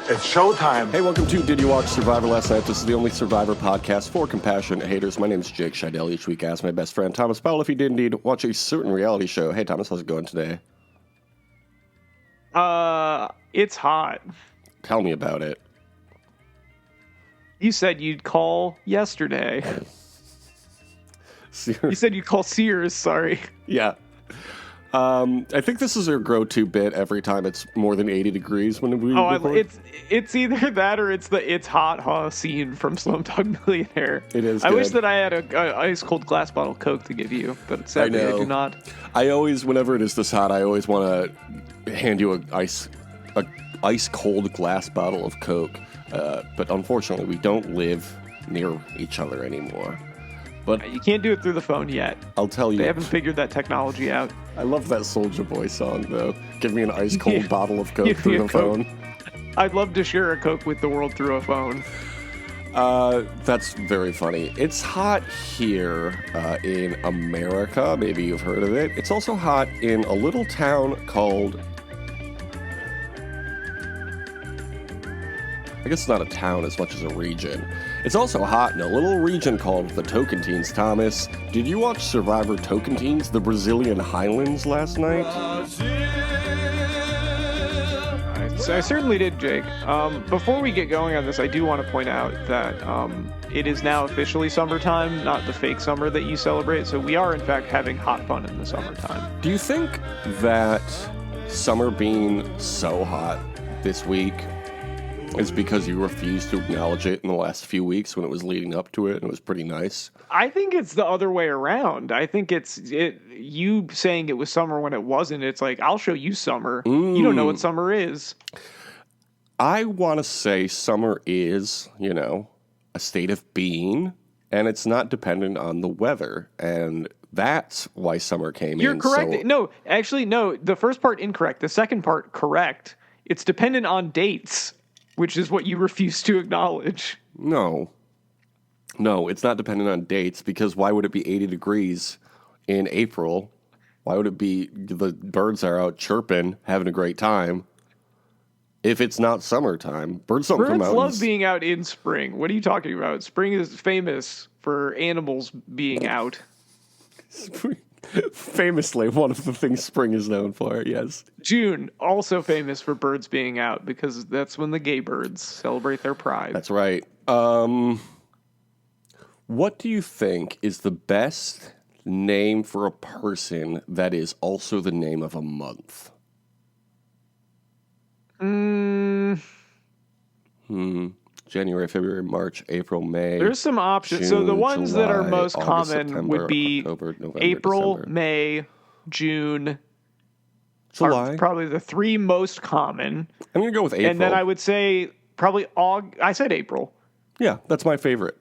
It's showtime. Hey, welcome to Did You Watch Survivor Last Night? This is the only Survivor podcast for compassionate haters. My name is Jake Scheidel. Each week I ask my best friend Thomas Powell if he did indeed watch a certain reality show. Hey, Thomas, how's it going today? It's hot. Tell me about it. You said you'd call yesterday. Sears. You said you'd call Sears, sorry. Yeah. I think this is our go-to bit every time it's more than 80 degrees when we record. It's either that or it's the "It's Hot" huh scene from Slumdog Millionaire. It is I good. wish that I had a ice cold glass bottle of Coke to give you, but sadly I do not. I always, whenever it is this hot, I always want to hand you a ice cold glass bottle of Coke. But unfortunately, we don't live near each other anymore. But You can't do it through the phone yet. I'll tell you. They haven't figured that technology out. I love that Soulja Boy song, though. Give me an ice cold bottle of Coke through the phone. I'd love to share a Coke with the world through a phone. That's very funny. It's hot here in America. Maybe you've heard of it. It's also hot in a little town called... I guess it's not a town as much as a region. It's also hot in a little region called the Tocantins. Thomas, did you watch Survivor Tocantins, the Brazilian Highlands, last night? I certainly did, Jake. Before we get going on this, I do want to point out that it is now officially summertime, not the fake summer that you celebrate. So we are, in fact, having hot fun in the summertime. Do you think that summer being so hot this week is because you refused to acknowledge it in the last few weeks when it was leading up to it and it was pretty nice? I think it's the other way around. I think it's you saying it was summer when it wasn't. It's like, I'll show you summer. You don't know what summer is. I want to say summer is, a state of being, and it's not dependent on the weather. And that's why summer came in. You're correct. No, actually, no. The first part incorrect. The second part correct. It's dependent on dates, which is what you refuse to acknowledge. No, it's not dependent on dates, because why would it be 80 degrees in April? Why would it be the birds are out chirping, having a great time, if it's not summertime? Birds don't come out. Birds love being out in spring. What are you talking about? Spring is famous for animals being out. Famously, one of the things spring is known for, yes. June, also famous for birds being out, because that's when the gay birds celebrate their pride. That's right. What do you think is the best name for a person that is also the name of a month? January, February, March, April, May. There's some options. June, So the ones July, that are most August, common September, would be October, November, April, December. May, June. July. Are probably the three most common. I'm going to go with April. And then I would say probably I said April. Yeah, that's my favorite.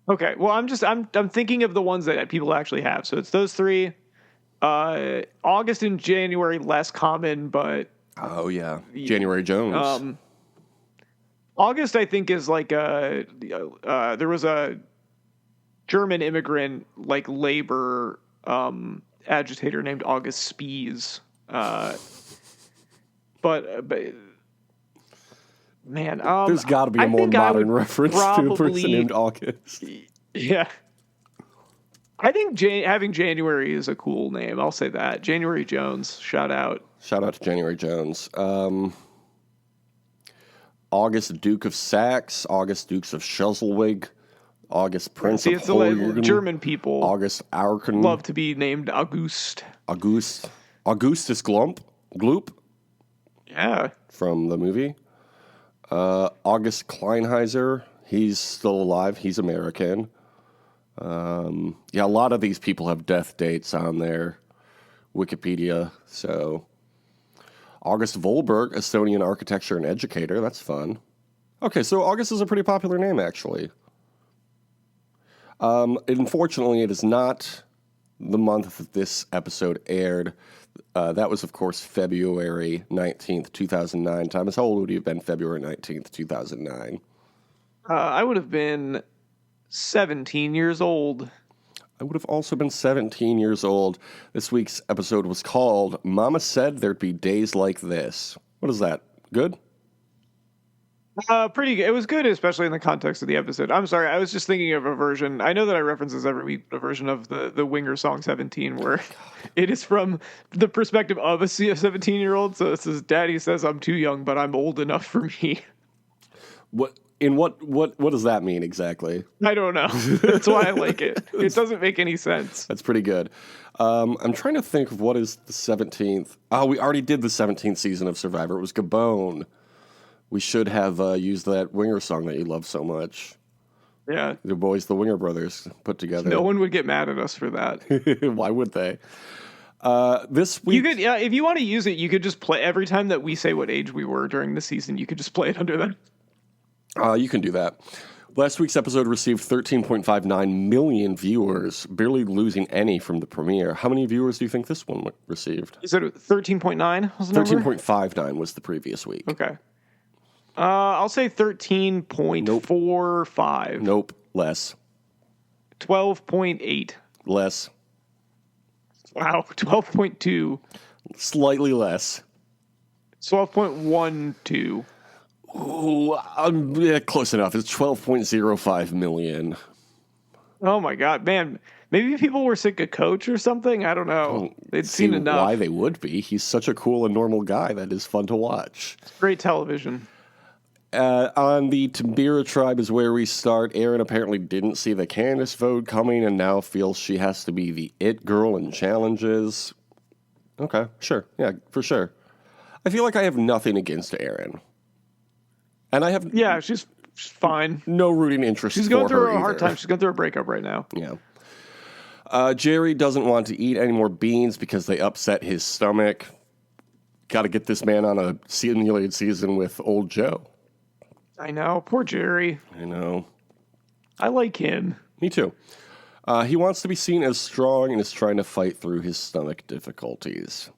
Okay. Well, I'm thinking of the ones that people actually have. So it's those three. August and January less common, but Oh, yeah. January Jones. August, I think, is like there was a German immigrant, like labor agitator named August Spies. But man, there's got to be a more modern reference to a person named August. Yeah. I think having January is a cool name. I'll say that. January Jones. Shout out. Shout out to January Jones. August Duke of Saxe, August Dukes of Schleswig, August Prince of Hohenlohe, German people. August Arken. Love to be named August. Augustus Gloop. Yeah. From the movie. August Kleinheiser. He's still alive. He's American. Yeah, a lot of these people have death dates on their Wikipedia. So, August Volberg, Estonian architecture and educator. That's fun. Okay, so August is a pretty popular name, actually. Unfortunately, it is not the month that this episode aired. That was, of course, February 19th, 2009. Thomas, how old would you have been February 19th, 2009? I would have been 17 years old. I would have also been 17 years old. This week's episode was called Mama Said There'd Be Days Like This. What is that? Good? Pretty good. It was good, especially in the context of the episode. I'm sorry, I was just thinking of a version. I know that I reference this every week, a version of the Winger song 17, where it is from the perspective of a 17-year-old. So it says, "Daddy says I'm too young, but I'm old enough for me." What does that mean exactly? I don't know. That's why I like it. It doesn't make any sense. That's pretty good. I'm trying to think of what is the 17th. Oh, we already did the 17th season of Survivor. It was Gabon. We should have used that Winger song that you love so much. Yeah. The boys, the Winger brothers, put together. No one would get mad at us for that. Why would they? This week... You could, yeah, if you want to use it, you could just play every time that we say what age we were during the season, you could just play it under that. You can do that. Last week's episode received 13.59 million viewers, barely losing any from the premiere. How many viewers do you think this one received? Is it 13.9? 13.59 was the previous week. Okay. I'll say 13.45. Nope. Less. 12.8. Less. Wow. 12.2. Slightly less. 12.12. Oh, yeah, close enough. It's 12.05 million. Oh my God, man. Maybe people were sick of Coach or something. I don't know. They'd seen enough. Why they would be. He's such a cool and normal guy that is fun to watch. It's great television. On the Tambira tribe is where we start. Erin apparently didn't see the Candace vote coming and now feels she has to be the it girl in challenges. Okay, sure. Yeah, for sure. I feel like I have nothing against Erin. And I have... Yeah, she's fine. No rooting interest for her. She's going through a either. hard time. She's going through a breakup right now. Yeah. Jerry doesn't want to eat any more beans because they upset his stomach. Got to get this man on a simulated season with old Joe. I know. Poor Jerry. I know. I like him. Me too. He wants to be seen as strong and is trying to fight through his stomach difficulties.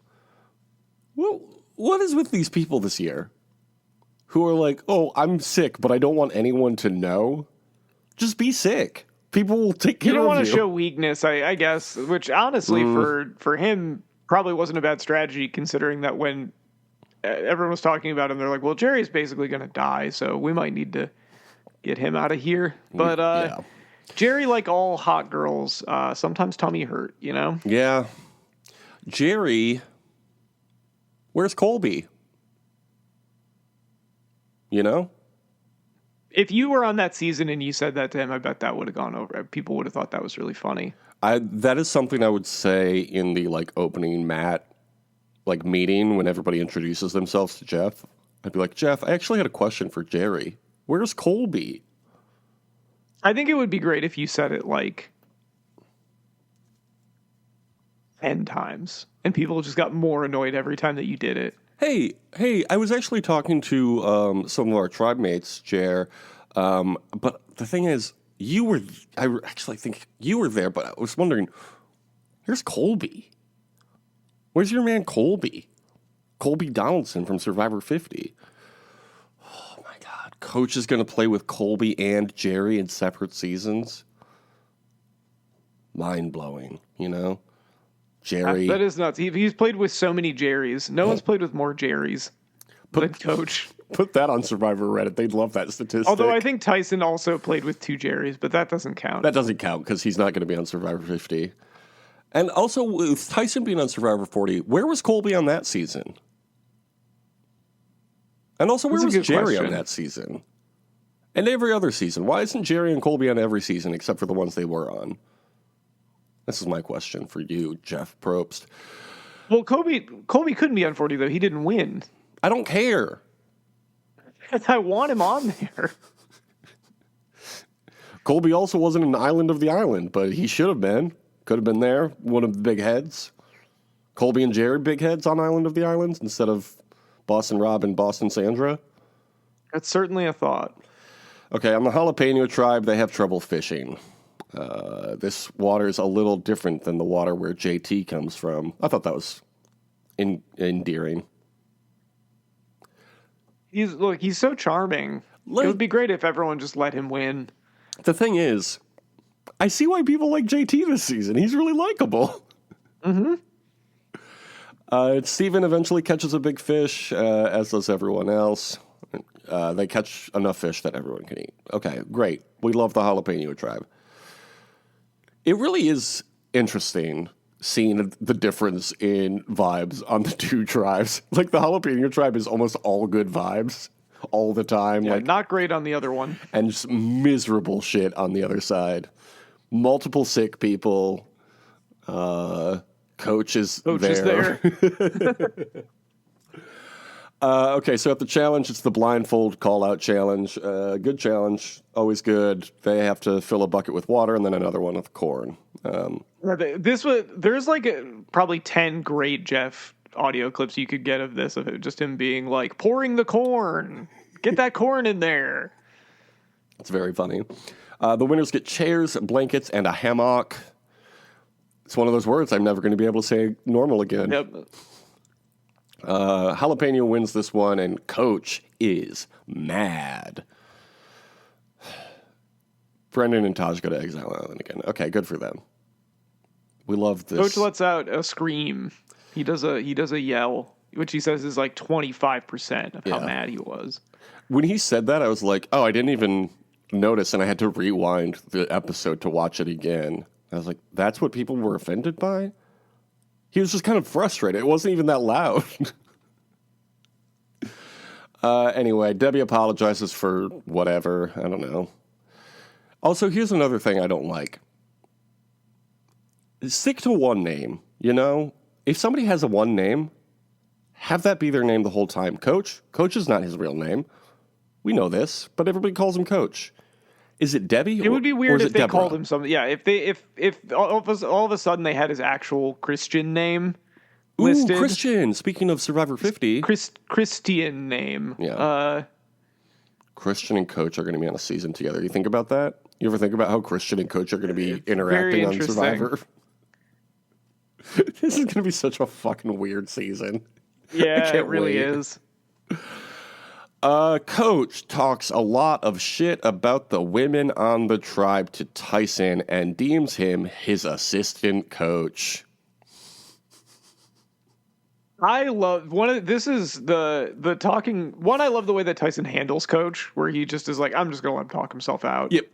Well, what is with these people this year? Who are like, oh, I'm sick, but I don't want anyone to know. Just be sick. People will take care of you. You don't want to show weakness, I guess, which honestly for him probably wasn't a bad strategy, considering that when everyone was talking about him, they're like, well, Jerry's basically going to die, so we might need to get him out of here. But yeah. Jerry, like all hot girls, sometimes tummy hurt, you know? Yeah. Jerry, where's Colby? You know? If you were on that season and you said that to him, I bet that would have gone over. People would have thought that was really funny. That is something I would say in the opening meeting when everybody introduces themselves to Geoff. I'd be like, Geoff, I actually had a question for Jerry. Where's Colby? I think it would be great if you said it 10 times and people just got more annoyed every time that you did it. Hey, I was actually talking to some of our tribe mates, Jer, but the thing is, I actually think you were there, but I was wondering, here's Colby. Where's your man Colby? Colby Donaldson from Survivor 50. Oh my God, Coach is going to play with Colby and Jerry in separate seasons? Mind-blowing, you know? Jerry. That is nuts. He's played with so many Jerrys. No one's played with more Jerrys than Coach. Put that on Survivor Reddit. They'd love that statistic. Although I think Tyson also played with 2 Jerrys, but that doesn't count. That doesn't count because he's not going to be on Survivor 50. And also, with Tyson being on Survivor 40, where was Colby on that season? And also, where was Jerry on that season? And every other season. Why isn't Jerry and Colby on every season except for the ones they were on? This is my question for you, Geoff Probst. Well, Colby couldn't be on 40, though. He didn't win. I don't care. I want him on there. Colby also wasn't an island of the island, but he should have been. Could have been there. One of the big heads. Colby and Jerry, big heads on Island of the Islands instead of Boston Rob and Boston Sandra. That's certainly a thought. Okay, on the Jalapeno tribe, they have trouble fishing. This water is a little different than the water where JT comes from. I thought that was endearing. He's so charming. It would be great if everyone just let him win. The thing is, I see why people like JT this season. He's really likable. Mm-hmm. Steven eventually catches a big fish, as does everyone else. They catch enough fish that everyone can eat. Okay, great. We love the jalapeno tribe. It really is interesting seeing the difference in vibes on the two tribes. Like, the jalapeno tribe is almost all good vibes all the time. Yeah, like, not great on the other one. and just miserable shit on the other side. Multiple sick people. Coach is there. Okay, so at the challenge, it's the blindfold call-out challenge. Good challenge, always good. They have to fill a bucket with water and then another one with corn. There's like probably 10 great Geoff audio clips you could get of this, of it, just him being like, pouring the corn. Get that corn in there. It's very funny. The winners get chairs, blankets, and a hammock. It's one of those words I'm never going to be able to say normal again. Yep. Jalapeno wins this one, and Coach is mad. Brendan and Taj go to Exile Island again. Okay, good for them. We love this. Coach lets out a scream. He does a yell, which he says is like 25% of how mad he was. When he said that, I was like, oh, I didn't even notice, and I had to rewind the episode to watch it again. I was like, that's what people were offended by? He was just kind of frustrated. It wasn't even that loud. Anyway, Debbie apologizes for whatever. I don't know. Also, here's another thing I don't like. Stick to one name, you know? If somebody has a one name, have that be their name the whole time. Coach? Coach is not his real name. We know this, but everybody calls him Coach. Is it Debbie? It would be weird if they Deborah? called him something. Yeah, if all of a sudden they had his actual Christian name listed. Ooh, Christian. Speaking of Survivor 50. Christian name. Yeah. Christian and Coach are going to be on a season together. You think about that? You ever think about how Christian and Coach are going to be interacting on Survivor? This is going to be such a fucking weird season. Yeah, it really is. Coach talks a lot of shit about the women on the tribe to Tyson and deems him his assistant coach. I love this is the talking one. I love the way that Tyson handles Coach, where he just is like, I'm just gonna let him talk himself out. Yep.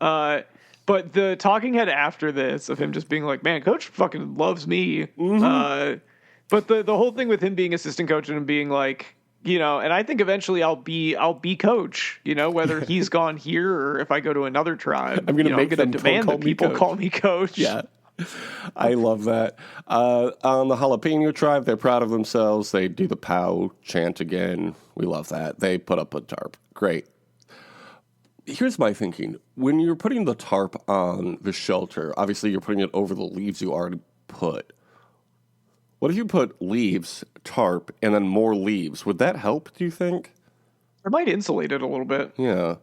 But the talking head after this of him just being like, man, Coach fucking loves me. Mm-hmm. But the whole thing with him being assistant coach and him being like, you know, and I think eventually I'll be coach, you know, whether he's gone here or if I go to another tribe. I'm going to make them demand that people call me coach. Yeah. I love that. On the Jalapeno tribe, they're proud of themselves. They do the POW chant again. We love that. They put up a tarp. Great. Here's my thinking. When you're putting the tarp on the shelter, obviously you're putting it over the leaves you already put. What if you put leaves, tarp, and then more leaves? Would that help, do you think? It might insulate it a little bit. Yeah.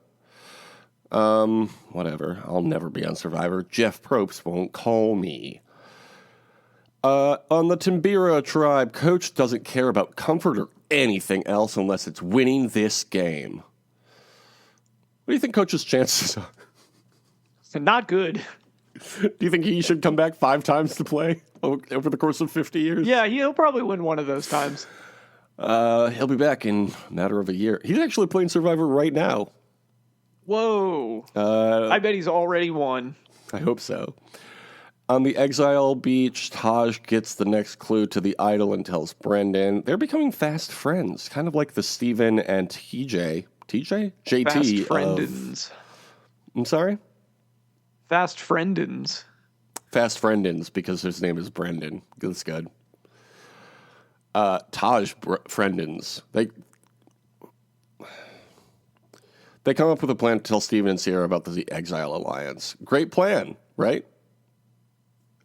Whatever. I'll never be on Survivor. Geoff Probst won't call me. On the Timbira tribe, Coach doesn't care about comfort or anything else unless it's winning this game. What do you think Coach's chances are? Not good. Do you think he should come back 5 times to play over the course of 50 years? Yeah, he'll probably win one of those times. He'll be back in a matter of a year. He's actually playing Survivor right now. Whoa. I bet he's already won. I hope so. On the Exile Beach, Taj gets the next clue to the idol and tells Brendan. They're becoming fast friends, kind of like the Steven and TJ? JT? Fast friendins. I'm sorry? Fast friendins. Fast friendins, because his name is Brendan. That's good. Taj friendins. They come up with a plan to tell Steven and Sierra about the Exile Alliance. Great plan, right?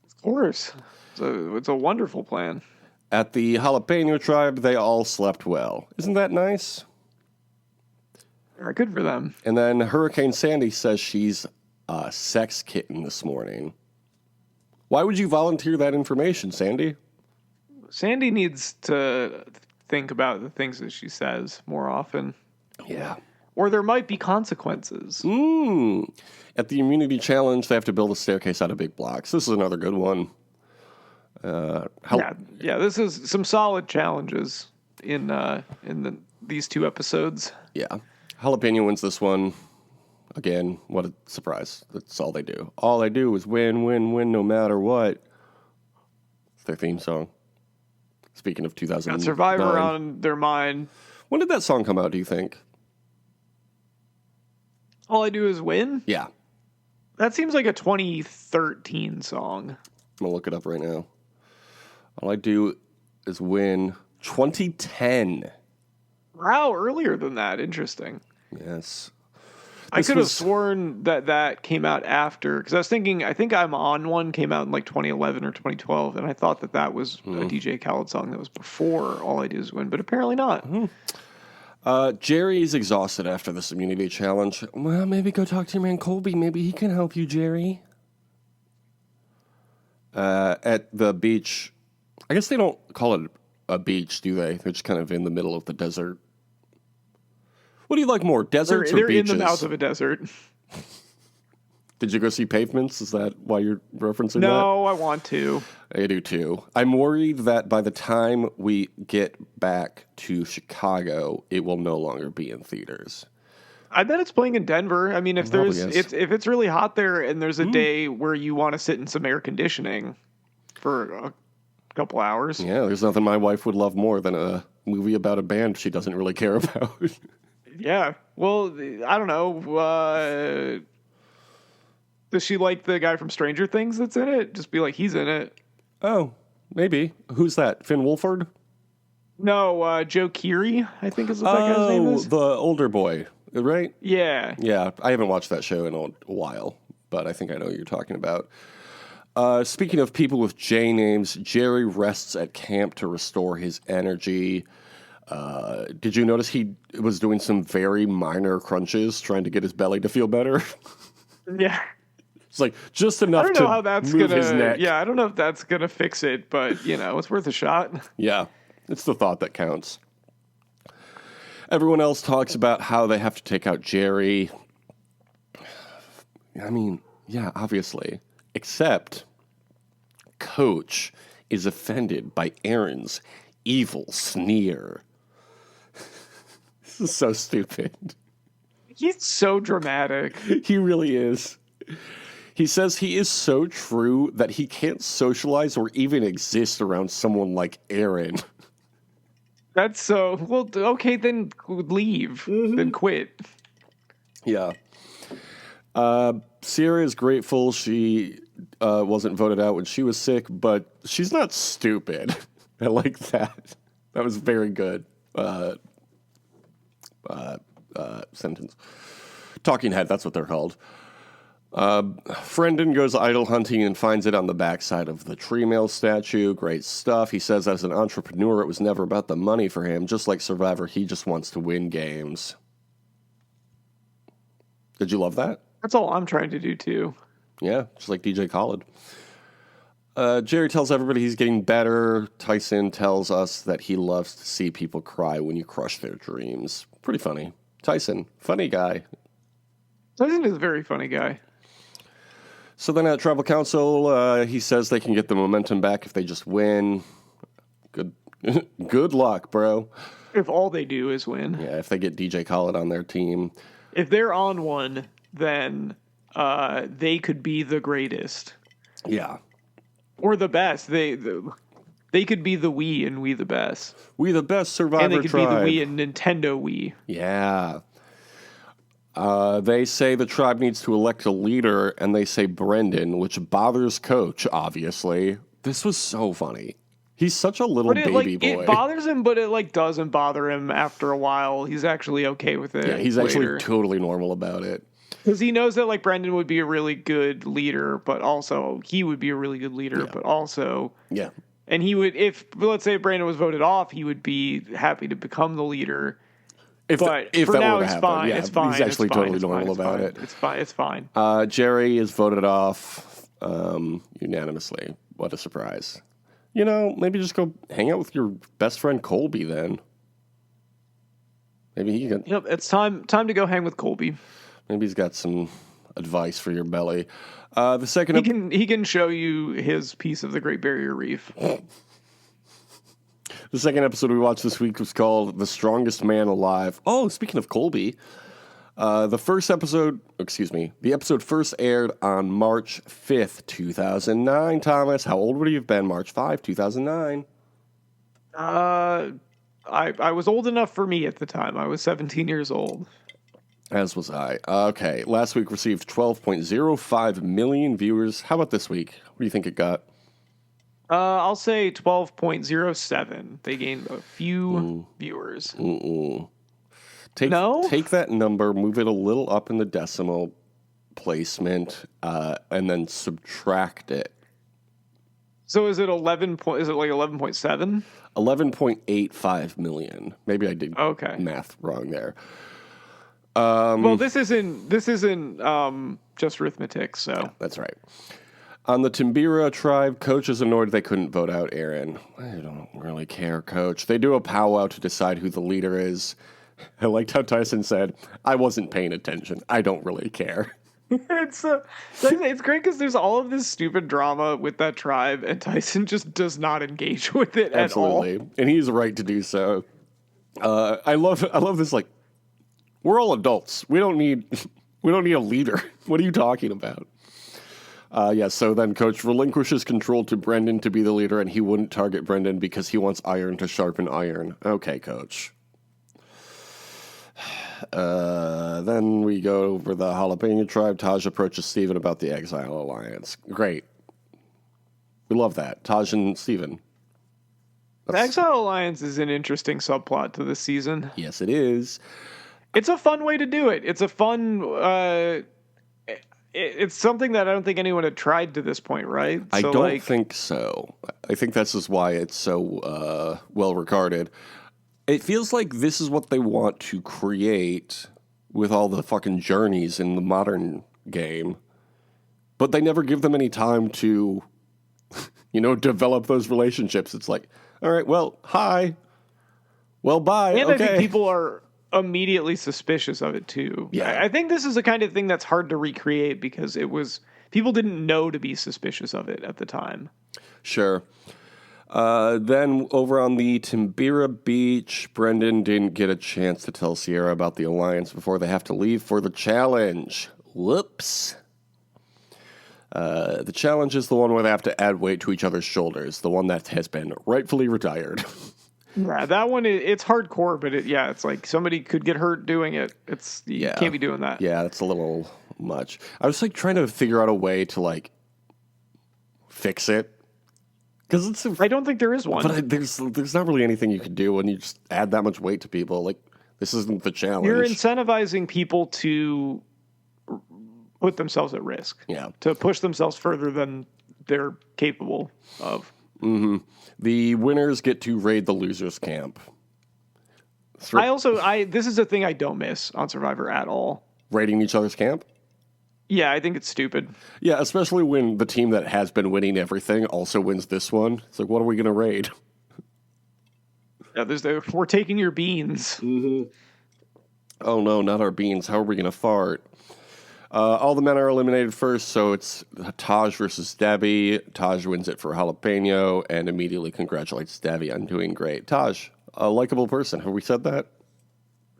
Of course. It's a wonderful plan. At the Jalapeno tribe, they all slept well. Isn't that nice? Good for them. And then Hurricane Sandy says she's a sex kitten this morning. Why would you volunteer that information, Sandy? Sandy needs to think about the things that she says more often. Yeah. Or there might be consequences. At the immunity challenge, they have to build a staircase out of big blocks. This is another good one. This is some solid challenges in the these 2 episodes. Yeah. Jalapeno wins this one. Again, what a surprise. That's all they do. All they do is win, win, win, no matter what. It's their theme song. Speaking of 2009. Got Survivor on their mind. When did that song come out, do you think? All I Do Is Win? Yeah. That seems like a 2013 song. I'm going to look it up right now. All I Do Is Win. 2010. Wow, earlier than that. Interesting. Yes. I could have sworn that came out after, because I was thinking, I think I'm On One came out in like 2011 or 2012, and I thought that was a DJ Khaled song that was before All I Do Is Win, but apparently not. Jerry's exhausted after this immunity challenge. Well, maybe go talk to your man Colby. Maybe he can help you, Jerry. At the beach, I guess they don't call it a beach, do they? They're just kind of in the middle of the desert. What do you like more, deserts or beaches? They're in the mouth of a desert. Did you go see Pavements? Is that why you're referencing that? No, I want to. I do too. I'm worried that by the time we get back to Chicago, it will no longer be in theaters. I bet it's playing in Denver. I mean, if it's really hot there and there's a day where you want to sit in some air conditioning for a couple hours. Yeah, there's nothing my wife would love more than a movie about a band she doesn't really care about. Yeah. Well, I don't know. Does she like the guy from Stranger Things that's in it? Just be like, he's in it. Oh, maybe. Who's that? Finn Wolford? No, Joe Keery, I think is what that guy's name is. The older boy, right? Yeah. Yeah, I haven't watched that show in a while, but I think I know what you're talking about. Speaking of people with J names, Jerry rests at camp to restore his energy. Did you notice he was doing some very minor crunches trying to get his belly to feel better? Yeah. It's like just enough to move his neck. Yeah, I don't know if that's going to fix it, but, it's worth a shot. Yeah, it's the thought that counts. Everyone else talks about how they have to take out Jerry. I mean, yeah, obviously. Except Coach is offended by Aaron's evil sneer. This is so stupid. He's so dramatic. He really is. He says he is so true that he can't socialize or even exist around someone like Aaron. That's so... Well, okay, then leave. Mm-hmm. Then quit. Yeah. Sierra is grateful she wasn't voted out when she was sick, but she's not stupid. I like that. That was very good. Sentence. Talking head, that's what they're called. Frendon goes idol hunting and finds it on the backside of the tree mail statue. Great stuff. He says as an entrepreneur, it was never about the money for him. Just like Survivor, he just wants to win games. Did you love that? That's all I'm trying to do, too. Yeah, just like DJ Khaled. Jerry tells everybody he's getting better. Tyson tells us that he loves to see people cry when you crush their dreams. Pretty funny. Tyson, funny guy. Tyson is a very funny guy. So then at Tribal Council, he says they can get the momentum back if they just win. Good luck, bro. If all they do is win. Yeah, if they get DJ Khaled on their team. If they're on one, then they could be the greatest. Yeah. Or the best. They could be the we and we the best. We the best Survivor and they could tribe. be the we and Nintendo we. Yeah. They say the tribe needs to elect a leader, and they say Brendan, which bothers Coach, obviously. This was so funny. He's such a little baby boy. It bothers him, but it doesn't bother him after a while. He's actually okay with it. Yeah, he's actually totally normal about it. Because he knows that Brendan would be a really good leader, but also he would be a really good leader, but also... Yeah. And he would, if, let's say Brandon was voted off, he would be happy to become the leader. If for that now, were to it's happen, fine. yeah, It's fine. He's actually totally normal about it. It's fine. It's fine. Jerry is voted off unanimously. What a surprise. Maybe just go hang out with your best friend Colby then. Maybe he can... Yep, it's time to go hang with Colby. Maybe he's got some advice for your belly. The second... He can show you his piece of the Great Barrier Reef. The second episode we watched this week was called The Strongest Man Alive. Oh, speaking of Colby, the episode first aired on March 5th, 2009. Thomas, how old would you have been March 5, 2009? I was old enough for me at the time. I was 17 years old. As was I. Okay, last week received 12.05 million viewers. How about this week? What do you think it got? I'll say 12.07. They gained a few viewers. Take that number, move it a little up in the decimal placement, and then subtract it. So is it 11.7? 11.85 million. Maybe I did math wrong there. Well, this isn't just arithmetic, so. Yeah, that's right. On the Timbira tribe, Coach is annoyed they couldn't vote out Aaron. I don't really care, Coach. They do a powwow to decide who the leader is. I liked how Tyson said, I wasn't paying attention. I don't really care. It's great because there's all of this stupid drama with that tribe, and Tyson just does not engage with it at all. Absolutely. And he's right to do so. I love this, like, we're all adults. We don't need a leader. What are you talking about? So then Coach relinquishes control to Brendan to be the leader, and he wouldn't target Brendan because he wants iron to sharpen iron. Okay, Coach. Then we go over the Jalapeno tribe. Taj approaches Steven about the Exile Alliance. Great. We love that. Taj and Steven. The Exile Alliance is an interesting subplot to this season. Yes, it is. It's a fun way to do it. It's a fun... it's something that I don't think anyone had tried to this point, right? I don't think so. I think that's just why it's so well regarded. It feels like this is what they want to create with all the fucking journeys in the modern game. But they never give them any time to, develop those relationships. It's like, all right, well, hi. Well, bye. And okay. I think people are immediately suspicious of it, too. Yeah. I think this is the kind of thing that's hard to recreate because people didn't know to be suspicious of it at the time. Sure. Then over on the Timbira Beach, Brendan didn't get a chance to tell Sierra about the alliance before they have to leave for the challenge. Whoops. The challenge is the one where they have to add weight to each other's shoulders, the one that has been rightfully retired. Yeah, that one, it's hardcore, but it's like somebody could get hurt doing it. You can't be doing that. Yeah, that's a little much. I was trying to figure out a way to fix it. I don't think there is one. But there's not really anything you can do when you just add that much weight to people. This isn't the challenge. You're incentivizing people to put themselves at risk. Yeah. To push themselves further than they're capable of. Mm-hmm. The winners get to raid the losers' camp. This is a thing I don't miss on Survivor at all. Raiding each other's camp? Yeah, I think it's stupid. Yeah, especially when the team that has been winning everything also wins this one. It's like, what are we going to raid? Yeah, we're taking your beans. Mm-hmm. Oh no, not our beans. How are we going to fart? All the men are eliminated first, so it's Taj versus Debbie. Taj wins it for Jalapeno and immediately congratulates Debbie on doing great. Taj, a likable person. Have we said that?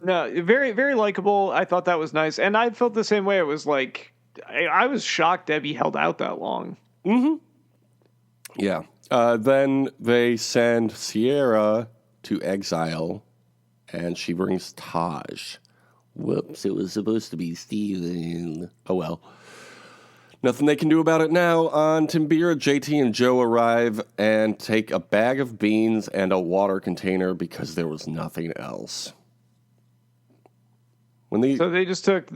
No, very, very likable. I thought that was nice. And I felt the same way. It was like, I was shocked Debbie held out that long. Mm-hmm. Yeah. Then they send Sierra to exile, and she brings Taj. Whoops, it was supposed to be Steven. Oh, well. Nothing they can do about it now. On Timbira, JT and Joe arrive and take a bag of beans and a water container because there was nothing else. So they just took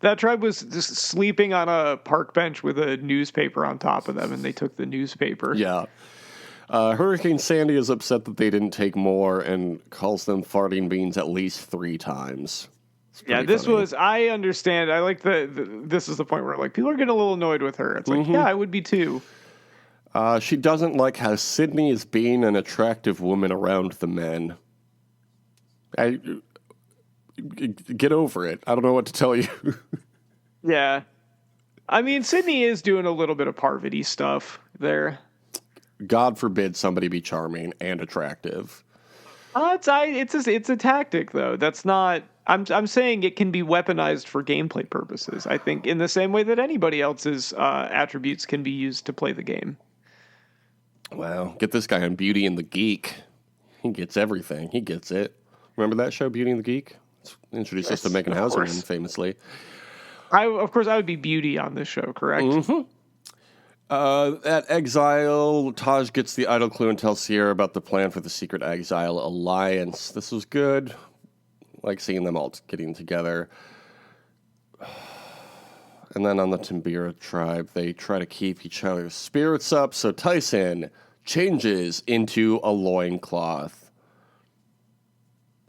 that tribe was just sleeping on a park bench with a newspaper on top of them, and they took the newspaper. Yeah. Hurricane Sandy is upset that they didn't take more and calls them farting beans at least 3 times. Yeah, I understand. I like this is the point where people are getting a little annoyed with her. It's like, yeah, I would be too. She doesn't like how Sydney is being an attractive woman around the men. Get over it. I don't know what to tell you. Yeah. I mean, Sydney is doing a little bit of Parvati stuff there. God forbid somebody be charming and attractive. It's a tactic though. That's not. I'm saying it can be weaponized for gameplay purposes. I think in the same way that anybody else's attributes can be used to play the game. Wow, get this guy on Beauty and the Geek. He gets everything. He gets it. Remember that show, Beauty and the Geek? It's introduced us to Megan Hauserman, famously. Of course, I would be Beauty on this show, correct? Mm-hmm. At Exile, Taj gets the idol clue and tells Sierra about the plan for the Secret Exile Alliance. This was good. Like seeing them all getting together. And then on the Timbira tribe, they try to keep each other's spirits up, so Tyson changes into a loincloth.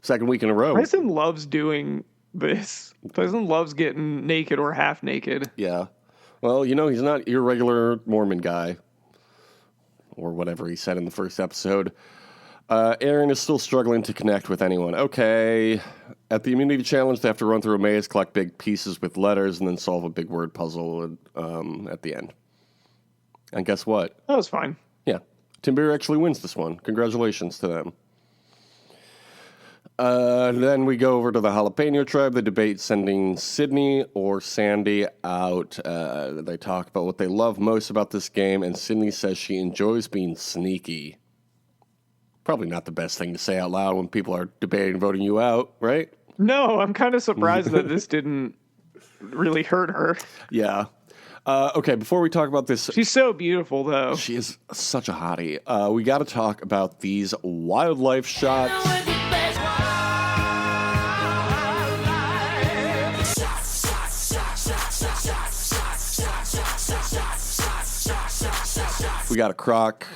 Second week in a row. Tyson loves doing this. Tyson loves getting naked or half naked. Yeah. Well, he's not your regular Mormon guy. Or whatever he said in the first episode. Aaron is still struggling to connect with anyone. Okay. At the immunity challenge, they have to run through a maze, collect big pieces with letters, and then solve a big word puzzle at the end. And guess what? That was fine. Yeah. Timbir actually wins this one. Congratulations to them. Then we go over to the Jalapeno tribe. They debate sending Sydney or Sandy out. They talk about what they love most about this game, and Sydney says she enjoys being sneaky. Probably not the best thing to say out loud when people are debating voting you out, right? No, I'm kind of surprised that this didn't really hurt her. Yeah. Okay, before we talk about this... She's so beautiful, though. She is such a hottie. We got to talk about these wildlife shots. We got a croc,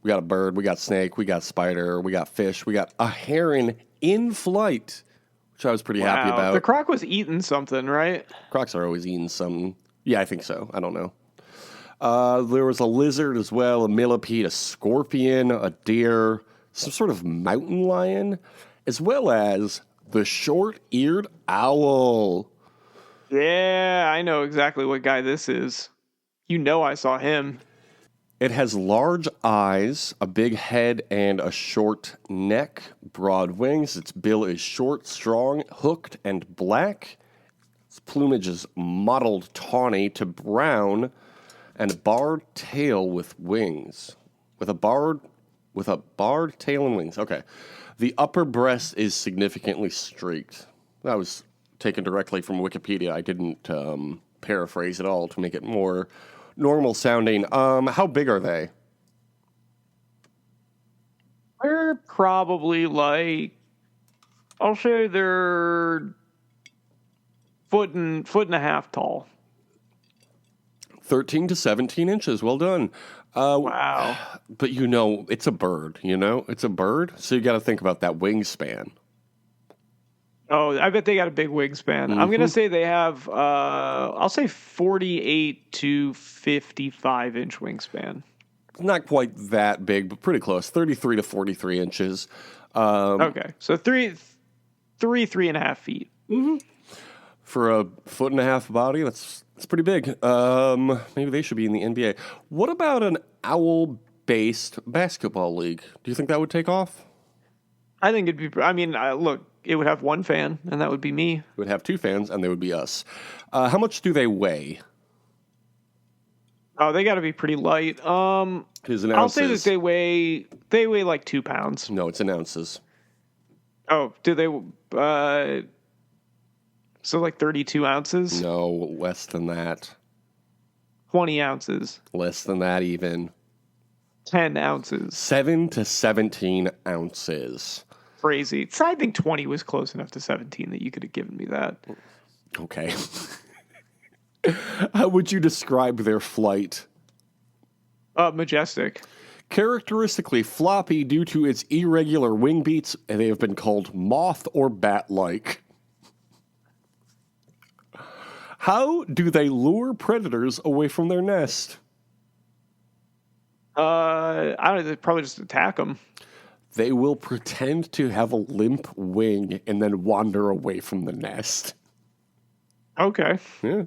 we got a bird, we got snake, we got spider, we got fish, we got a heron in flight, which I was pretty happy about. The croc was eating something, right? Crocs are always eating something. Yeah, I think so. I don't know. There was a lizard as well, a millipede, a scorpion, a deer, some sort of mountain lion, as well as the short-eared owl. Yeah, I know exactly what guy this is. I saw him. It has large eyes, a big head, and a short neck, broad wings. Its bill is short, strong, hooked, and black. Its plumage is mottled tawny to brown, and a barred tail with wings. With a barred tail and wings. Okay. The upper breast is significantly streaked. That was taken directly from Wikipedia. I didn't paraphrase it all to make it more normal sounding. How big are they? They're probably I'll say they're foot and a half tall. 13 to 17 inches. Well done. Wow. But it's a bird, It's a bird, so you got to think about that wingspan. Oh, I bet they got a big wingspan. Mm-hmm. I'm going to say they have, I'll say 48 to 55 inch wingspan. Not quite that big, but pretty close. 33 to 43 inches. Okay, so three and a half feet. Mm-hmm. For a foot and a half body, that's pretty big. Maybe they should be in the NBA. What about an owl-based basketball league? Do you think that would take off? I think it'd be. I mean, look, it would have one fan, and that would be me. It would have two fans, and they would be us. How much do they weigh? Oh, they got to be pretty light. I'll say that they weigh like 2 pounds. No, it's in ounces. Oh, do they? So like 32 ounces? No, less than that. 20 ounces. Less than that even. 10 ounces. 7 to 17 ounces. Crazy. So I think 20 was close enough to 17 that you could have given me that. Okay. How would you describe their flight? Majestic. Characteristically floppy due to its irregular wing beats, and they have been called moth or bat-like. How do they lure predators away from their nest? I don't know. They probably just attack them. They will pretend to have a limp wing and then wander away from the nest. Okay. Yeah.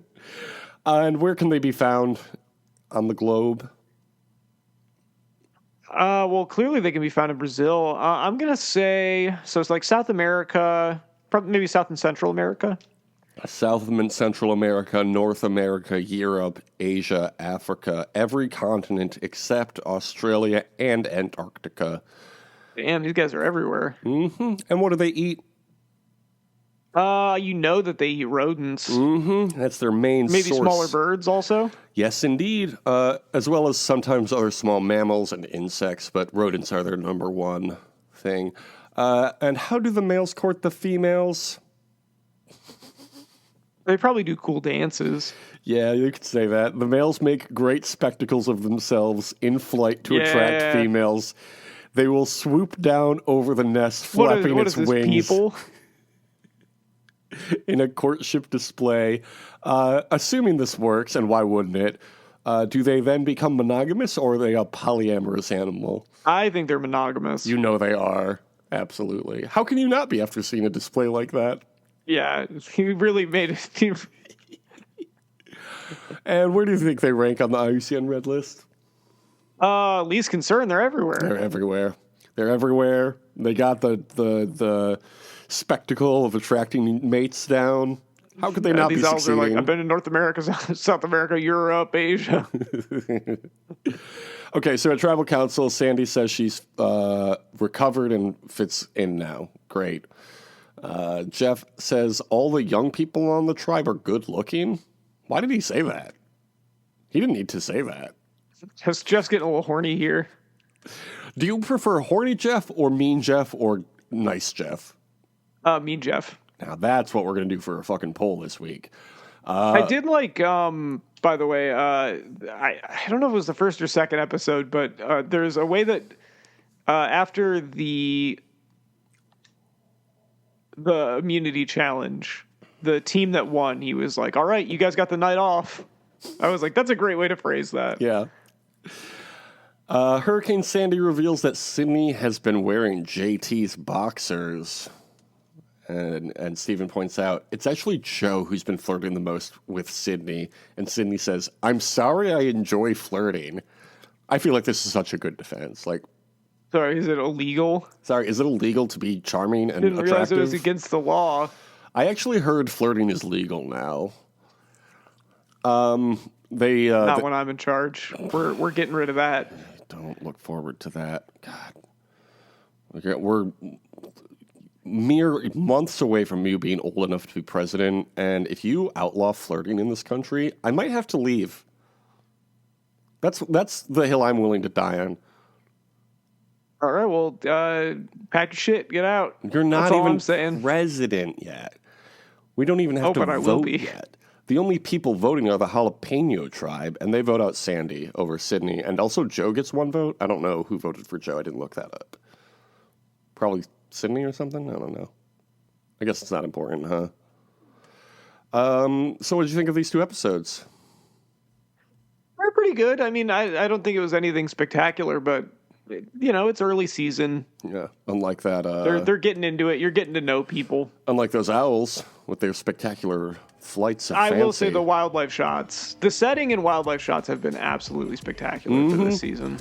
And where can they be found on the globe? Well, clearly they can be found in Brazil. I'm gonna say so. It's like South America, probably maybe South and Central America. South and Central America, North America, Europe, Asia, Africa, every continent except Australia and Antarctica. Damn, these guys are everywhere. And what do they eat? You know that they eat rodents. That's their main Maybe source. smaller birds also. Yes, indeed. As well as sometimes other small mammals and insects, but rodents are their number one thing. And how do the males court the females? They probably do cool dances. Yeah, you could say that. The males make great spectacles of themselves in flight to attract females. They will swoop down over the nest, flapping its wings. People? In a courtship display. Assuming this works, and why wouldn't it, do they then become monogamous, or are they a polyamorous animal? I think they're monogamous. You know they are. Absolutely. How can you not be after seeing a display like that? Yeah, he really made it. And where do you think they rank on the IUCN Red List? Least concern, they're everywhere. They're everywhere. They're everywhere. They got the spectacle of attracting mates down. How could they not be these owls succeeding? are like, I've been in North America, South America, Europe, Asia. Okay, so at Tribal Council, Sandy says she's recovered and fits in now. Great. Geoff says all the young people on the tribe are good looking. Why did he say that? He didn't need to say that. Jeff's getting a little horny here. Do you prefer horny Geoff or mean Geoff or nice Geoff? Mean Geoff. Now that's what we're going to do for a fucking poll this week. I did like, by the way, I don't know if it was the first or second episode, but there's a way that after the immunity challenge, the team that won, he was like, all right, you guys got the night off. I was like, that's a great way to phrase that. Yeah. Hurricane Sandy reveals that Sydney has been wearing JT's boxers. And Stephen points out, it's actually Joe who's been flirting the most with Sydney. And Sydney says, I'm sorry I enjoy flirting. I feel like this is such a good defense. Like, sorry, is it illegal? Sorry, is it illegal to be charming and Didn't realize attractive? it was against the law. I actually heard flirting is legal now. Not when I'm in charge. We're getting rid of that. Don't look forward to that. God. We're mere months away from you being old enough to be president, and if you outlaw flirting in this country, I might have to leave. That's the hill I'm willing to die on. All right, well, pack your shit, get out. You're not even saying. President yet. We don't even have to vote yet. The only people voting are the Jalapeno tribe, and they vote out Sandy over Sydney, and also Joe gets one vote. I don't know who voted for Joe. I didn't look that up. Probably Sydney or something? I don't know. I guess it's not important, huh? So what did you think of these two episodes? They're pretty good. I mean, I don't think it was anything spectacular, but, you know, it's early season. Yeah, unlike that... They're getting into it. You're getting to know people. Unlike those owls with their spectacular flights of fancy. I will say the wildlife shots. The setting and wildlife shots have been absolutely spectacular for this season.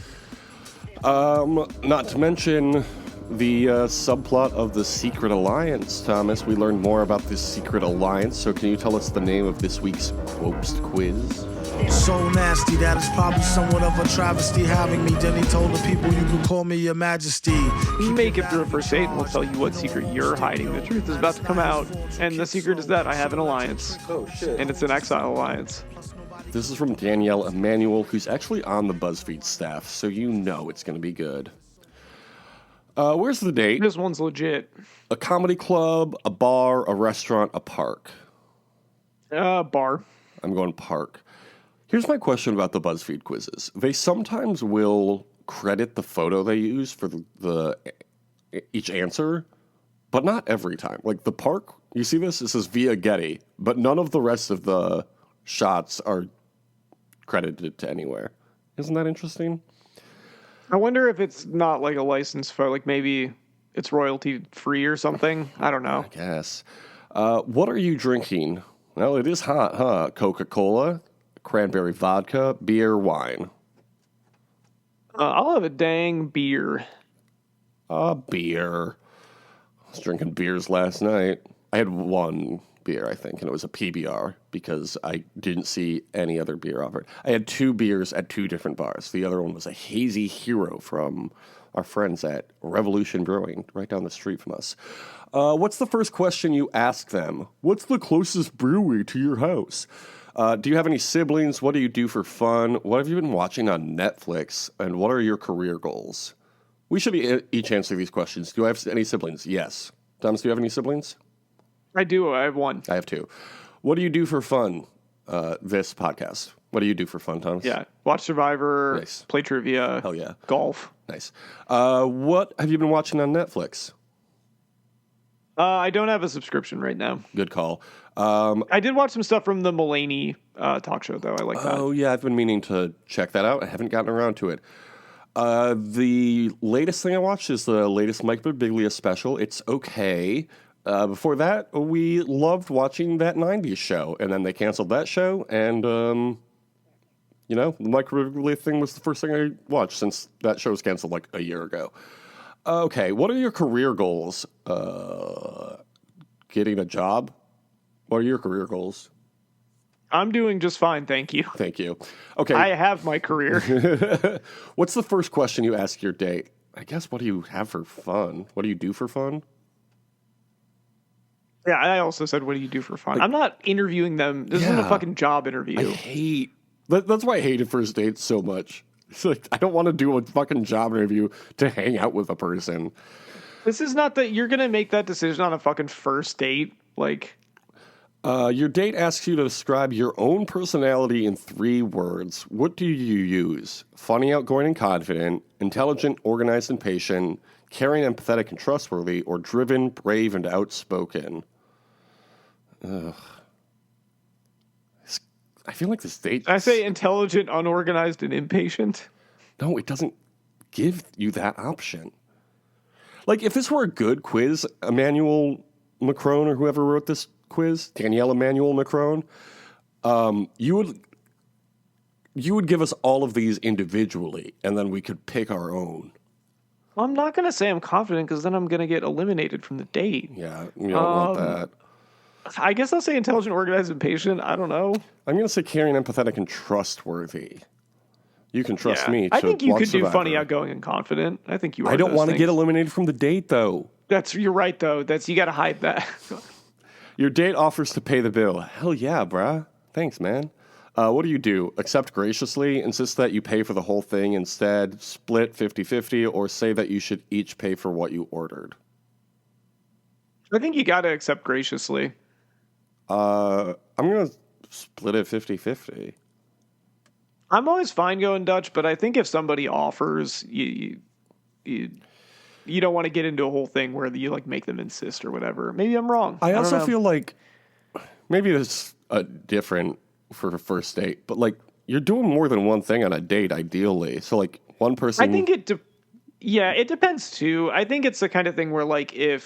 Not to mention the subplot of the Secret Alliance, Thomas. We learned more about this Secret Alliance, so can you tell us the name of this week's Quopst quiz? So nasty that it's probably somewhat of a travesty having me. Then he told the people you can call me your majesty. Make it through for Satan will tell you what secret you're hiding. The truth is about to come out, and the secret is that I have an alliance. Oh, shit. And it's an exile alliance. This is from Danielle Emanuel, who's actually on the BuzzFeed staff, so you know it's going to be good. Where's the date? This one's legit. A comedy club, a bar, a restaurant, a park. Bar. I'm going park. Here's my question about the BuzzFeed quizzes. They sometimes will credit the photo they use for each answer, but not every time. Like the park, you see this? It says via Getty, but none of the rest of the shots are credited to anywhere. Isn't that interesting? I wonder if it's not like a licensed photo, like maybe it's royalty free or something. I don't know. I guess. What are you drinking? Well, it is hot, huh? Coca-Cola, cranberry vodka, beer, wine. I'll have a dang beer. A beer. I was drinking beers last night. I had one beer, I think, and it was a PBR because I didn't see any other beer offered. I had 2 beers at 2 different bars. The other one was a Hazy Hero from our friends at Revolution Brewing, right down the street from us. What's the first question you ask them? What's the closest brewery to your house? Do you have any siblings? What do you do for fun? What have you been watching on Netflix? And what are your career goals? We should each answer these questions. Do I have any siblings? Yes. Thomas, do you have any siblings? I do. I have 1. I have 2. What do you do for fun, this podcast? What do you do for fun, Thomas? Yeah. Watch Survivor. Nice. Play trivia. Hell yeah. Golf. Nice. What have you been watching on Netflix? I don't have a subscription right now. Good call. I did watch some stuff from the Mulaney talk show, though. I like that. Oh, yeah. I've been meaning to check that out. I haven't gotten around to it. The latest thing I watched is the latest Mike Birbiglia special. It's okay. Before that, we loved watching that 90s show, and then they canceled that show, and, the Mike Birbiglia thing was the first thing I watched since that show was canceled like a year ago. Okay, what are your career goals? Getting a job? What are your career goals? I'm doing just fine, thank you. Thank you. Okay. I have my career. What's the first question you ask your date? I guess, what do you have for fun? What do you do for fun? Yeah, I also said, what do you do for fun? I'm not interviewing them. This isn't a fucking job interview. That's why I hated first dates so much. It's like, I don't want to do a fucking job interview to hang out with a person. This is not that you're going to make that decision on a fucking first date. Like, your date asks you to describe your own personality in 3 words. What do you use? Funny, outgoing, and confident, intelligent, organized, and patient, caring, empathetic, and trustworthy, or driven, brave, and outspoken. Ugh. I feel like this date... I say intelligent, unorganized, and impatient. No, it doesn't give you that option. Like, if this were a good quiz, Emmanuel Macron or whoever wrote this quiz, Danielle Emmanuel Macron, you would give us all of these individually, and then we could pick our own. Well, I'm not going to say I'm confident because then I'm going to get eliminated from the date. Yeah, you don't want that. I guess I'll say intelligent, organized, and patient. I don't know. I'm going to say caring, empathetic, and trustworthy. You can trust me. I think you could do Survivor. funny, outgoing, and confident. I think you are. I don't want to things. get eliminated from the date, though. You're right, though. You got to hide that. Your date offers to pay the bill. Hell yeah, bruh. Thanks, man. What do? Accept graciously, insist that you pay for the whole thing instead, split 50-50, or say that you should each pay for what you ordered? I think you got to accept graciously. I'm going to split it 50-50. I'm always fine going Dutch, but I think if somebody offers, you don't want to get into a whole thing where you like make them insist or whatever. Maybe I'm wrong. I also feel like maybe it's different for a first date, but like you're doing more than one thing on a date, ideally. So like one person. I think it depends too. I think it's the kind of thing where like I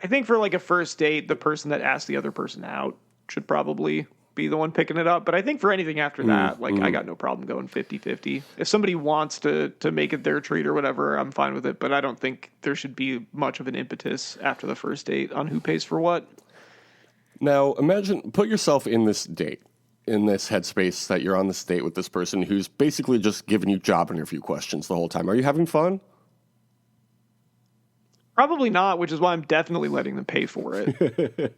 think for like a first date, the person that asked the other person out should probably be the one picking it up. But I think for anything after that, I got no problem going 50-50. If somebody wants to make it their treat or whatever, I'm fine with it. But I don't think there should be much of an impetus after the first date on who pays for what. Now, put yourself in this date, in this headspace that you're on this date with this person who's basically just giving you job interview questions the whole time. Are you having fun? Probably not, which is why I'm definitely letting them pay for it.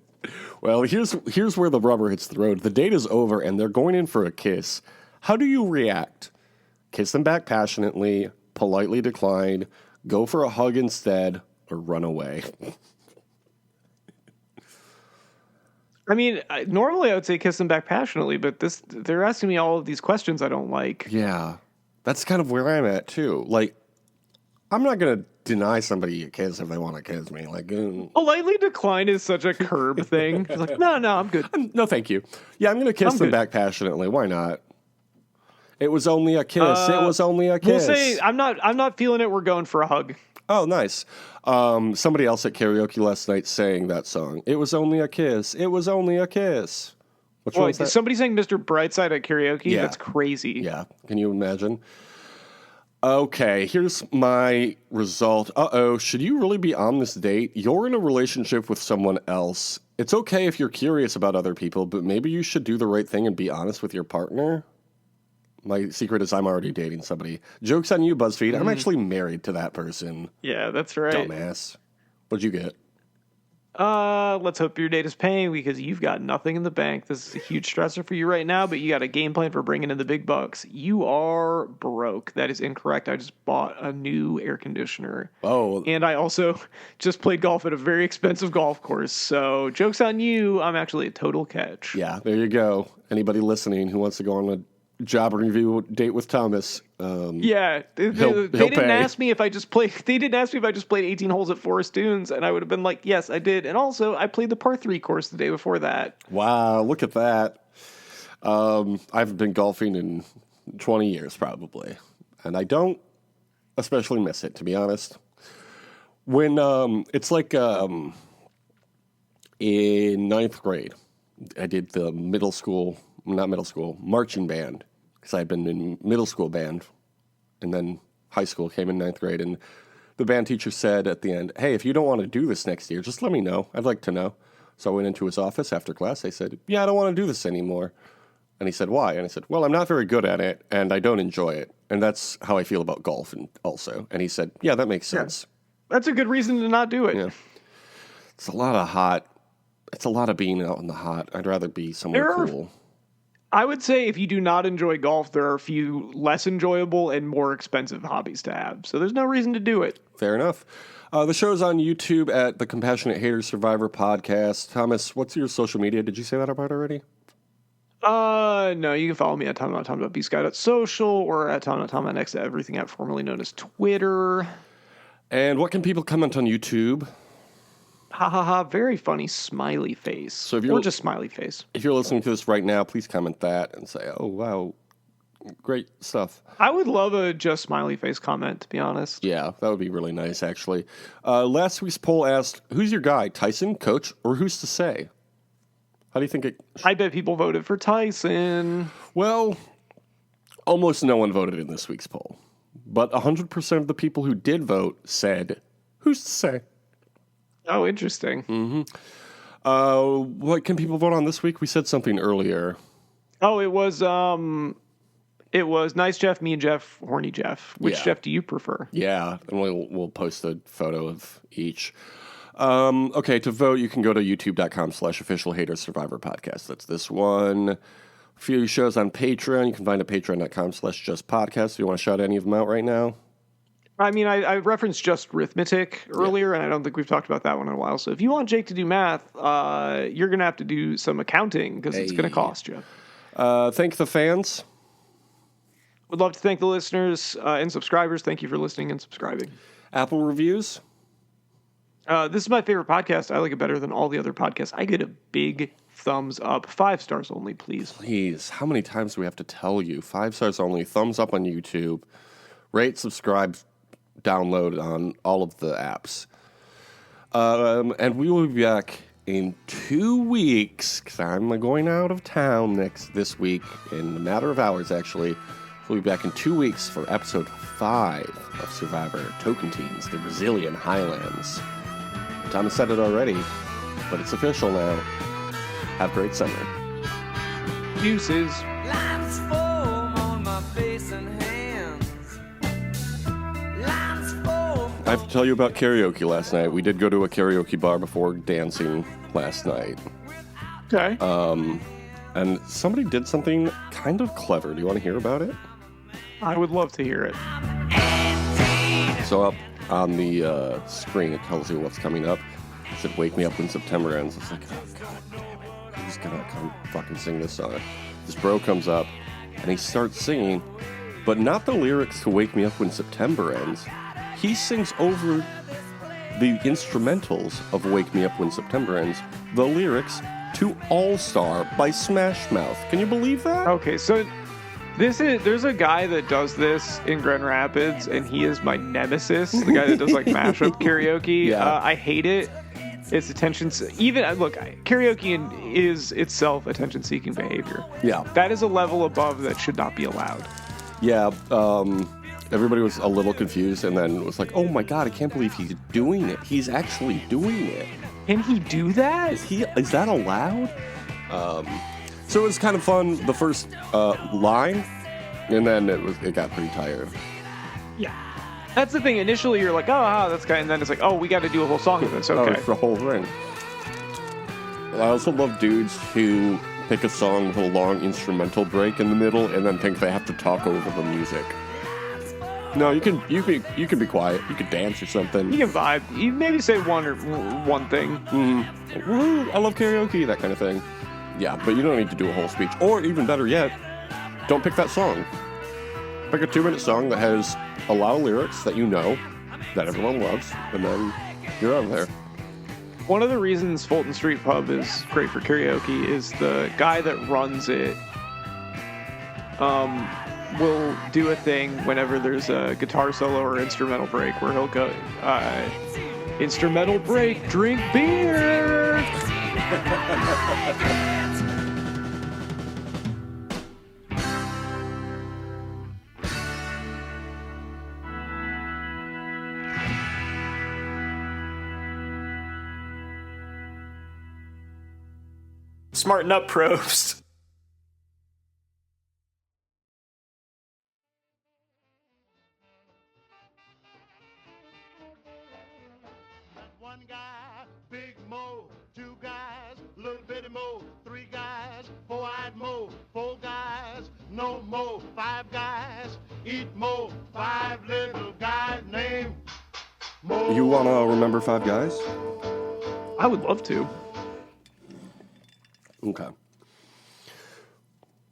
Well, here's where the rubber hits the road. The date is over, and they're going in for a kiss. How do you react? Kiss them back passionately, politely decline, go for a hug instead, or run away? I mean, normally I would say kiss them back passionately, but they're asking me all of these questions I don't like. Yeah, that's kind of where I'm at, too. Like, I'm not going to deny somebody a kiss if they want to kiss me. Like, politely decline is such a curb thing. It's like, no, I'm good. No, thank you. Yeah, I'm going to kiss them back passionately. Why not? It was only a kiss. It was only a kiss. We'll say I'm not feeling it. We're going for a hug. Oh, nice. Somebody else at karaoke last night sang that song. It was only a kiss. It was only a kiss. Which one was that? Somebody sang Mr. Brightside at karaoke? Yeah. That's crazy. Yeah. Can you imagine? Okay, here's my result. Uh-oh, should you really be on this date? You're in a relationship with someone else. It's okay if you're curious about other people, but maybe you should do the right thing and be honest with your partner. My secret is I'm already dating somebody. Joke's on you, BuzzFeed. I'm actually married to that person. Yeah, that's right. Dumbass. What'd you get? Let's hope your date is paying because you've got nothing in the bank. This is a huge stressor for you right now, but you got a game plan for bringing in the big bucks. You are broke. That is incorrect. I just bought a new air conditioner. Oh. And I also just played golf at a very expensive golf course. So joke's on you. I'm actually a total catch. Yeah, there you go. Anybody listening who wants to go on a job review date with Thomas. Yeah, they he'll didn't pay. ask me if I just played. They didn't ask me if I just played 18 holes at Forest Dunes, and I would have been like, yes, I did. And also, I played the par 3 course the day before that. Wow, look at that. I haven't been golfing in 20 years probably, and I don't especially miss it, to be honest. When it's like in 9th grade, I did the marching band, because I had been in middle school band, and then high school came in 9th grade, and the band teacher said at the end, hey, if you don't want to do this next year, just let me know. I'd like to know. So I went into his office after class. I said, yeah, I don't want to do this anymore. And he said, why? And I said, well, I'm not very good at it, and I don't enjoy it. And that's how I feel about golf also. And he said, yeah, that makes sense. Yeah. That's a good reason to not do it. Yeah. It's a lot of being out in the hot. I'd rather be somewhere cool. I would say if you do not enjoy golf, there are a few less enjoyable and more expensive hobbies to have. So there's no reason to do it. Fair enough. The show's on YouTube at the Compassionate Hater Survivor Podcast. Thomas, what's your social media? Did you say that part already? No, you can follow me at tom.tom.bsky.social or at tom.tom next to everything at formerly known as Twitter. And what can people comment on YouTube? Ha ha ha, very funny smiley face. So if you're, or just smiley face. If you're listening to this right now, please comment that and say, oh, wow, great stuff. I would love a just smiley face comment, to be honest. Yeah, that would be really nice, actually. Last week's poll asked, who's your guy, Tyson, Coach, or who's to say? How do you think it... I bet people voted for Tyson. Well, almost no one voted in this week's poll. But 100% of the people who did vote said, who's to say? Oh, interesting. Mm-hmm. What can people vote on this week? We said something earlier. Oh, it was Nice Geoff, Me and Geoff, Horny Geoff. Which Geoff do you prefer? Yeah, and we'll post a photo of each. Okay, to vote, you can go to youtube.com/official hater survivor podcast. That's this one. A few shows on Patreon. You can find at patreon.com/just podcast. Do you want to shout any of them out right now? I mean, I referenced Just Arithmetic earlier, and I don't think we've talked about that one in a while. So if you want Jake to do math, you're going to have to do some accounting because it's going to cost you. Thank the fans. Would love to thank the listeners and subscribers. Thank you for listening and subscribing. Apple reviews. This is my favorite podcast. I like it better than all the other podcasts. I get a big thumbs up. 5 stars only, please. Please. How many times do we have to tell you? 5 stars only. Thumbs up on YouTube. Rate, subscribe, download on all of the apps. And we will be back in 2 weeks, because I'm going out of town this week, in a matter of hours, actually. We'll be back in 2 weeks for episode 5 of Survivor Tocantins, the Brazilian Highlands. Thomas said it already, but it's official now. Have a great summer. Deuces. Lines form on my face and hands. Lines form. I have to tell you about karaoke last night. We did go to a karaoke bar before dancing last night. Okay. And somebody did something kind of clever. Do you want to hear about it? I would love to hear it. So up on the screen, it tells you what's coming up. It said, "Wake me up when September ends." It's like, oh, God damn it. I'm just gonna come fucking sing this song. This bro comes up, and he starts singing, but not the lyrics to "Wake Me Up When September Ends." He sings over the instrumentals of "Wake Me Up When September Ends," the lyrics to "All Star" by Smash Mouth. Can you believe that? Okay, so there's a guy that does this in Grand Rapids, and he is my nemesis. The guy that does like mashup karaoke. Yeah. I hate it. It's even look, karaoke is itself attention-seeking behavior. Yeah. That is a level above that should not be allowed. Yeah, everybody was a little confused, and then was like, "Oh my god, I can't believe he's doing it. He's actually doing it. Can he do that? Is that allowed?" So it was kind of fun the first line, and then it got pretty tired. Yeah. That's the thing. Initially, you're like, "Oh, that's kind," and then it's like, "Oh, we got to do a whole song of this." Okay. It's the whole thing. I also love dudes who pick a song with a long instrumental break in the middle and then think they have to talk over the music. No, you can be quiet. You can dance or something. You can vibe. You maybe say one thing. Woo, I love karaoke, that kind of thing. Yeah, but you don't need to do a whole speech. Or even better yet, don't pick that song. Pick a 2-minute song that has a lot of lyrics that you know, that everyone loves, and then you're out of there. One of the reasons Fulton Street Pub is great for karaoke is the guy that runs it will do a thing whenever there's a guitar solo or instrumental break where he'll go, instrumental break, drink beer! Smarten up, Probst. One guy, big Mo, 2 guys, little bitty Mo, 3 guys, 4-eyed Mo, 4 guys, no Mo, 5 guys, eat Mo, 5 little guys named Mo. You want to remember 5 guys? I would love to. Okay.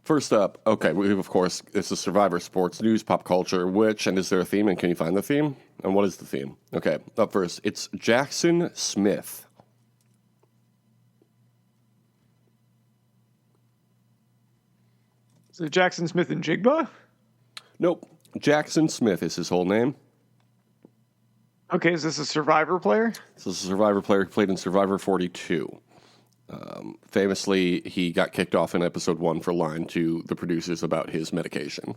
First up, okay, we of course, it's a Survivor Sports News Pop Culture, and is there a theme, and can you find the theme? And what is the theme? Okay, up first, it's Jackson Smith. Is it Jackson Smith and Jigba? Nope, Jackson Smith is his whole name. Okay, is this a Survivor player? This is a Survivor player who played in Survivor 42. Famously, he got kicked off in episode 1 for lying to the producers about his medication.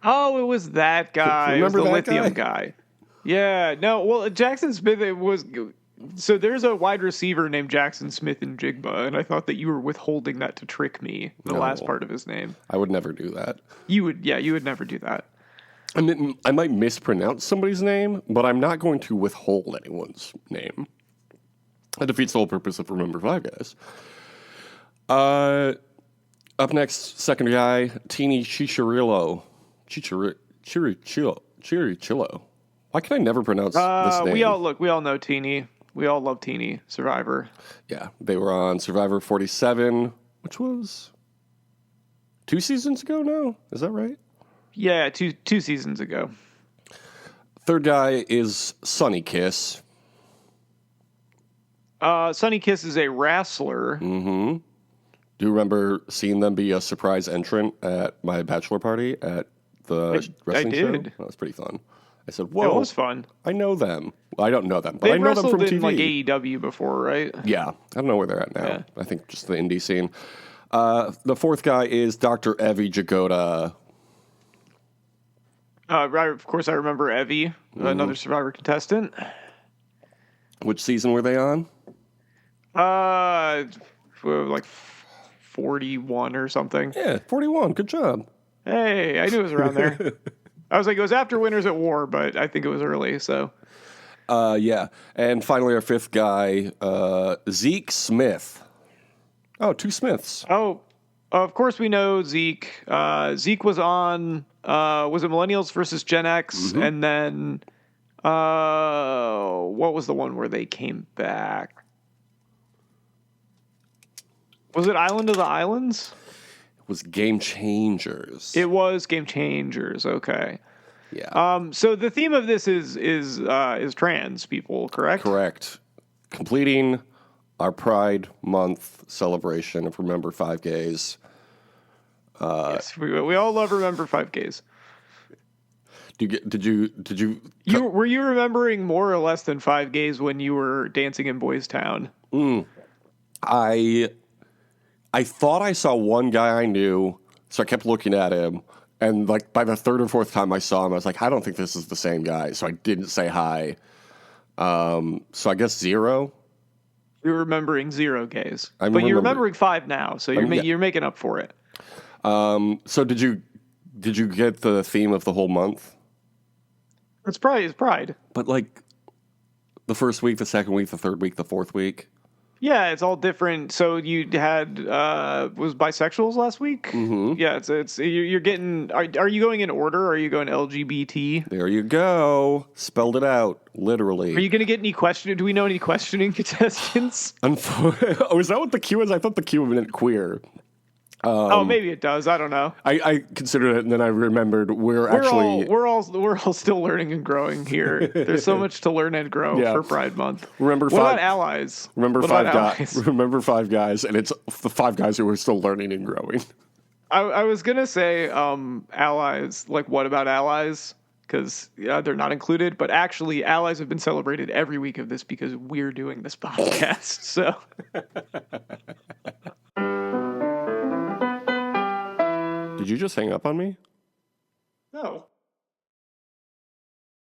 Oh, it was that guy. Remember it was the that lithium guy? Yeah, no, well, Jackson Smith, it was... So there's a wide receiver named Jackson Smith in Jigba, and I thought that you were withholding that to trick me, the last part of his name. I would never do that. You would never do that. I mean, I might mispronounce somebody's name, but I'm not going to withhold anyone's name. That defeats the whole purpose of Remember 5 Guys. Up next, second guy, Teeny Chirichillo. Chirichillo. Why can I never pronounce this name? We all know Teeny. We all love Teeny, Survivor. Yeah, they were on Survivor 47, which was 2 seasons ago now. Is that right? Yeah, two seasons ago. Third guy is Sunny Kiss. Sunny Kiss is a wrestler. Mm-hmm. Do you remember seeing them be a surprise entrant at my bachelor party at the wrestling show? That was pretty fun. I said, whoa. It was fun. I know them. Well, I don't know them, but They I know them from wrestled in TV. like AEW before, right? Yeah. I don't know where they're at now. Yeah. I think just the indie scene. The fourth guy is Dr. Evie Jagoda. Of course, I remember Evie, another Survivor contestant. Which season were they on? Like 41 or something. Yeah, 41. Good job. Hey, I knew it was around there. I was like, it was after Winners at War, but I think it was early, so. Yeah. And finally, our fifth guy, Zeke Smith. Oh, 2 Smiths. Oh, of course we know Zeke. Zeke was on, was it Millennials versus Gen X? Mm-hmm. And then, what was the one where they came back? Was it Island of the Islands? It was Game Changers. It was Game Changers. Okay. Yeah. So the theme of this is trans people, correct? Correct. Completing our Pride Month celebration of Remember 5 Gays. Yes, we all love Remember 5 Gays. Did you? Were you remembering more or less than 5 gays when you were dancing in Boys Town? I thought I saw one guy I knew, so I kept looking at him. And like by the third or fourth time I saw him, I was like, I don't think this is the same guy. So I didn't say hi. So I guess 0. You're remembering 0 gays, I'm but you're remembering. remembering 5 now, so you're making up for it. So did you get the theme of the whole month? It's pride. But like the first week, the second week, the third week, the fourth week. Yeah, it's all different. So you had was bisexuals last week? Mm-hmm. Yeah, it's you're getting. Are you going in order? Or are you going LGBT? There you go. Spelled it out literally. Are you going to get any questioning? Do we know any questioning contestants? Oh, is that what the Q is? I thought the Q meant queer. Oh, maybe it does. I don't know. I considered it, and then I remembered we're all still learning and growing here. There's so much to learn and grow for Pride Month. Remember what about allies? Remember 5 guys. Remember 5 guys, and it's the 5 guys who are still learning and growing. I was gonna say allies. Like, what about allies? Because they're not included, but actually, allies have been celebrated every week of this because we're doing this podcast. So. Did you just hang up on me? No.